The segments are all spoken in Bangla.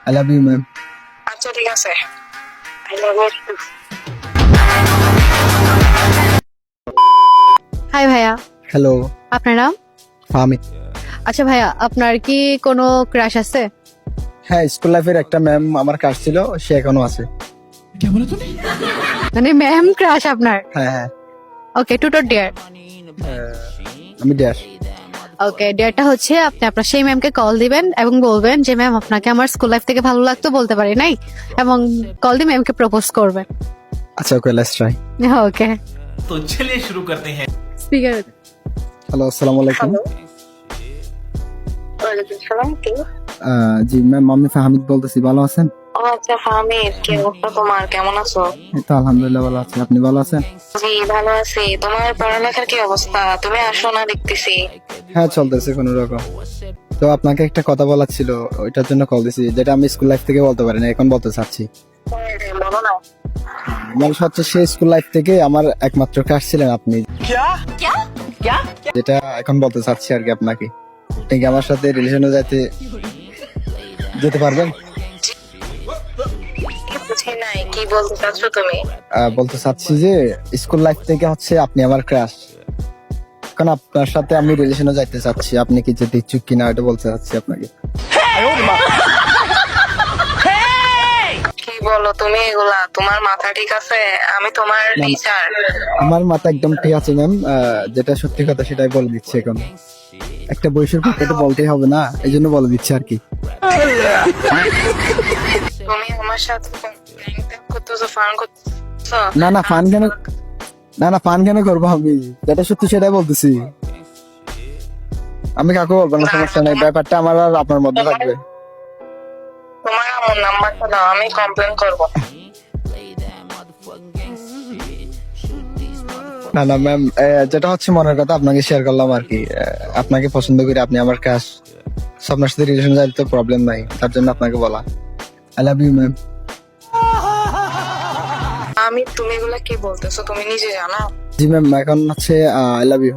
I love you ma'am. আচ্ছা ঠিক আছে, আই লাভ ইউ। হাই ভাইয়া, হ্যালো, আপনার নাম? ফাহমি। আচ্ছা ভাইয়া, আপনার কি কোনো ক্রাশ আছে? হ্যাঁ, স্কুল লাইফের একটা ম্যাম আমার কাছ ছিল, সে এখনো আছে। মানে ম্যাম ক্রাশ আপনার? হ্যাঁ হ্যাঁ। ওকে, টুটোর ডিয়ার। আমি ড্যাশ। ওকে, ডিয়ারটা হচ্ছে আপনি আপনার সেই ম্যামকে কল দিবেন এবং বলবেন যে ম্যাম আপনাকে আমার স্কুল লাইফ থেকে ভালো লাগতো, বলতে পারি নাই, এবং কল দিয়ে ম্যামকে প্রপোজ করবেন। আচ্ছা ওকে, লেটস ট্রাই। ওকে, तो चलिए शुरू करते हैं। স্পিকার। হ্যালো, আসসালামু আলাইকুম। হ্যালো, ওয়ালাইকুম সালাম। কে? জি ম্যাম, আমি ফাহমিদ বলতেছি, ভালো আছেন? ও আচ্ছা ফাহমিদ, কি অবস্থা তোমার, কেমন আছো? এই তো আলহামদুলিল্লাহ ভালো আছি, আপনি ভালো আছেন? জি ভালো আছি। তোমার পড়ালেখার কি অবস্থা? তুমি আসো না দেখতেছি। হ্যাঁ চলতেছে কোনো রকম। তো আপনাকে একটা কথা বলার ছিল, ওইটার জন্য কল দিছি, যেটা আমি স্কুল লাইফ থেকে বলতে পারি না, এখন বলতে চাচ্ছি। বলো না। মানে হচ্ছে সেই স্কুল লাইফ থেকে আমার একমাত্র ক্রাশ ছিলেন আপনি, যেটা এখন বলতে চাচ্ছি আর কি আপনাকে। আপনি কি আমার সাথে রিলেশনে যেতে পারবেন? বুঝি নাই, কি বলতে চাচ্ছ তুমি? বলতে চাচ্ছি যে স্কুল লাইফ থেকে হচ্ছে আপনি আমার ক্রাশ, এখন আপনার সাথে আমি রিলেশনে যাইতে চাচ্ছি, আপনি কি যেতে ইচ্ছুক কিনা এটা বলতে চাচ্ছি আপনাকে। কি বলো তুমি এগুলা? তোমার মাথা ঠিক আছে? আমি তোমার টিচার। আমার মাথা একদম ঠিক আছে ম্যাম, যেটা সত্যি কথা সেটাই বলে দিচ্ছি। এখন একটা বয়সের পক্ষে তো বলতেই হবে না, এই জন্য বলে দিচ্ছি আর কি। তুমি আমার সাথে করতেছো, ফান করতেছো? না না ফান কেন, না ফান কেন করবো, আমি যেটা সত্যি সেটাই বলতেছি। আমি কাকু বলবো না, সমস্যা নাই, ব্যাপারটা আমার আর আপনার মধ্যে থাকবে। তোমার আমার নাম্বারটা দাও, আমি কমপ্লেন করব। না না ম্যাম, যেটা হচ্ছে মনের কথা আপনাকে শেয়ার করলাম আর কি। আপনাকে পছন্দ করি, আপনি আমার ক্রাশ, আপনার সাথে রিলেশন যাইতে তো প্রবলেম নাই, তার জন্য আপনাকে বলা। I love you ma'am. তুমি এগুলা কি বলতেছো, তুমি নিজে জানো? জি ম্যাম, এখন হচ্ছে আই লাভ ইউ।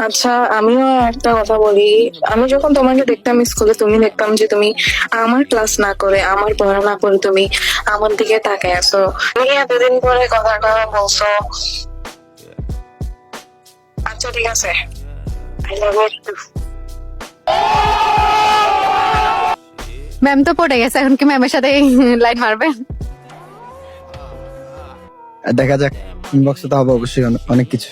আচ্ছা, আমিও একটা কথা বলি। আমি যখন তোমাকে দেখতাম স্কুলে, তুমি দেখতাম যে তুমি আমার ক্লাস না করে, আমার পড়া না করে তুমি আমার দিকে তাকায় আছো। তুমি এতদিন পরে কথাটা বলছো। আচ্ছা ঠিক আছে, আই লাভ ইউ। ম্যাম তো পড়ে গেছে, এখন কি ম্যামের সাথে লাইন মারবেন? দেখা যাক, ইনবক্সে তো হবে অবশ্যই অনেক কিছু।